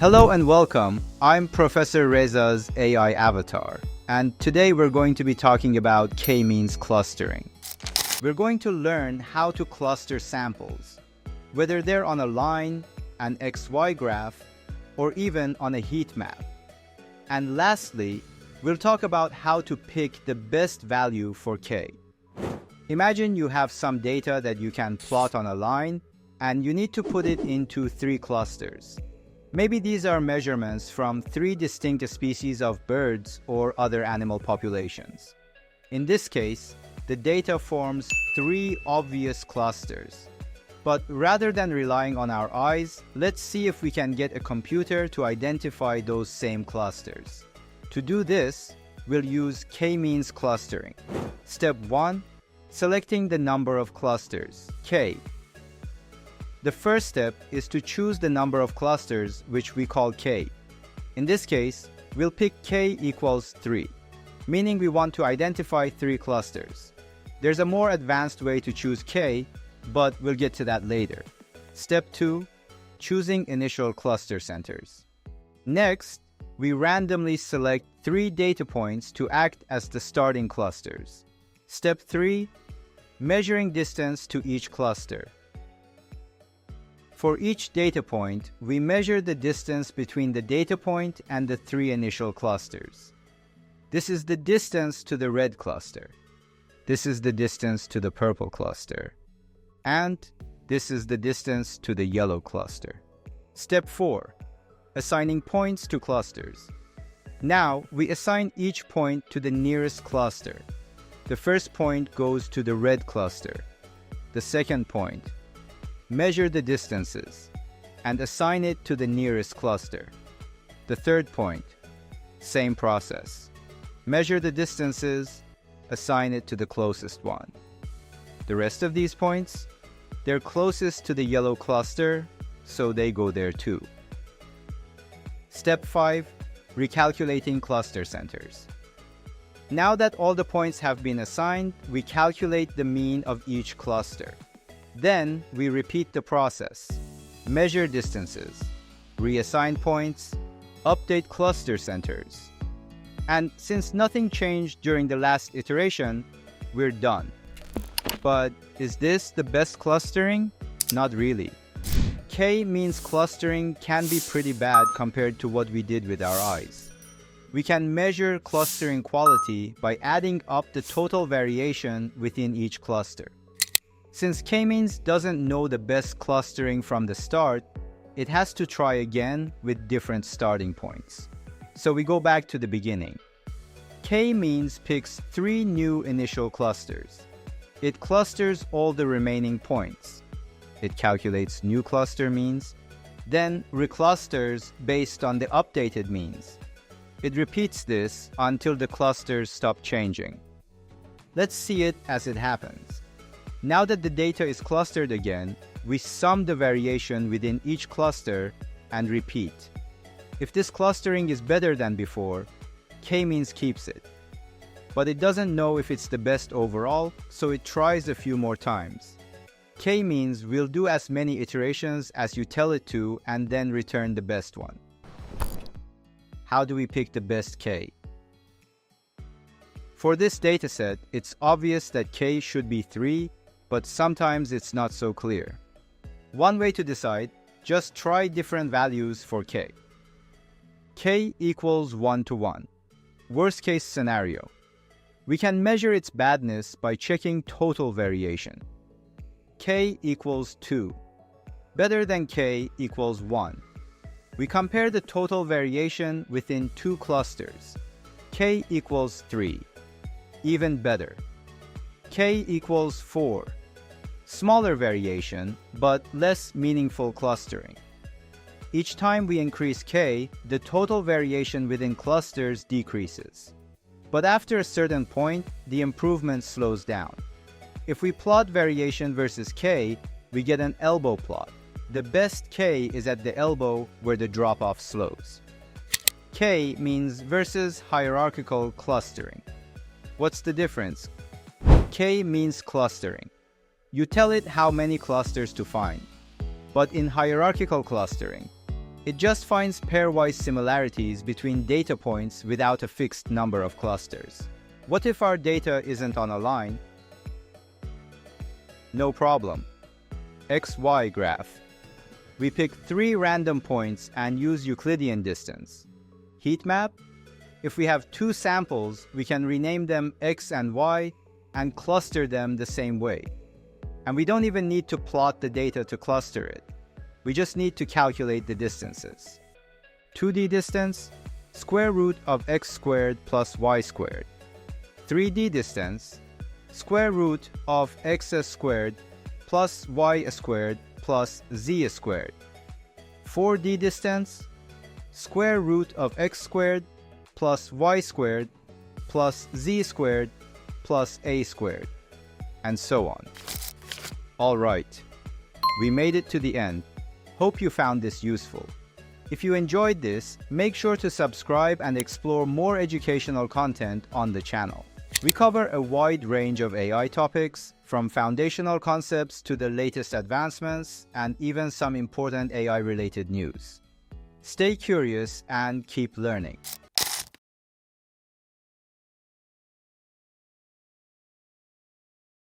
Hello and welcome. I'm Professor Reza's AI avatar, and today we're going to be talking about K-means clustering. We're going to learn how to cluster samples, whether they're on a line, an XY graph, or even on a heat map. And lastly, we'll talk about how to pick the best value for K. Imagine you have some data that you can plot on a line, and you need to put it into 3 clusters. Maybe these are measurements from 3 distinct species of birds or other animal populations. In this case, the data forms 3 obvious clusters. But rather than relying on our eyes, let's see if we can get a computer to identify those same clusters. To do this, we'll use K-means clustering. Step 1. Selecting the number of clusters, K. The first step is to choose the number of clusters, which we call K. In this case, we'll pick K equals 3, meaning we want to identify 3 clusters. There's a more advanced way to choose K, but we'll get to that later. Step 2. Choosing initial cluster centers. Next, we randomly select 3 data points to act as the starting clusters. Step 3. Measuring distance to each cluster. For each data point, we measure the distance between the data point and the 3 initial clusters. This is the distance to the red cluster. This is the distance to the purple cluster. And this is the distance to the yellow cluster. Step 4. Assigning points to clusters. Now, we assign each point to the nearest cluster. The first point goes to the red cluster. The second point. Measure the distances and assign it to the nearest cluster. The third point, same process. Measure the distances, assign it to the closest one. The rest of these points, they're closest to the yellow cluster, so they go there too. Step 5. Recalculating cluster centers. Now that all the points have been assigned, we calculate the mean of each cluster. Then, we repeat the process. Measure distances, reassign points, update cluster centers. And since nothing changed during the last iteration, we're done. But is this the best clustering? Not really. K-means clustering can be pretty bad compared to what we did with our eyes. We can measure clustering quality by adding up the total variation within each cluster. Since K-means doesn't know the best clustering from the start, it has to try again with different starting points. So we go back to the beginning. K-means picks 3 new initial clusters. It clusters all the remaining points. It calculates new cluster means, then reclusters based on the updated means. It repeats this until the clusters stop changing. Let's see it as it happens. Now that the data is clustered again, we sum the variation within each cluster and repeat. If this clustering is better than before, K-means keeps it. But it doesn't know if it's the best overall, so it tries a few more times. K-means will do as many iterations as you tell it to and then return the best one. How do we pick the best K? For this dataset, it's obvious that K should be 3, but sometimes it's not so clear. One way to decide, just try different values for K. K equals 1 to 1. Worst case scenario. We can measure its badness by checking total variation. K equals 2. Better than K equals 1. We compare the total variation within 2 clusters. K equals 3. Even better. K equals 4. Smaller variation, but less meaningful clustering. Each time we increase K, the total variation within clusters decreases. But after a certain point, the improvement slows down. If we plot variation versus K, we get an elbow plot. The best K is at the elbow where the drop-off slows. K means versus hierarchical clustering. What's the difference? K means clustering. You tell it how many clusters to find. But in hierarchical clustering, It just finds pairwise similarities between data points without a fixed number of clusters. What if our data isn't on a line? No problem. XY graph. We pick 3 random points and use Euclidean distance. Heat map. If we have 2 samples, we can rename them X and Y and cluster them the same way. And we don't even need to plot the data to cluster it. We just need to calculate the distances. 2D distance, square root of x squared plus y squared. 3D distance, square root of x squared plus y squared plus z squared. 4D distance, square root of x squared plus y squared plus z squared plus a squared, and so on. Alright, we made it to the end. Hope you found this useful. If you enjoyed this, make sure to subscribe and explore more educational content on the channel. We cover a wide range of AI topics, from foundational concepts to the latest advancements, and even some important AI-related news. Stay curious and keep learning.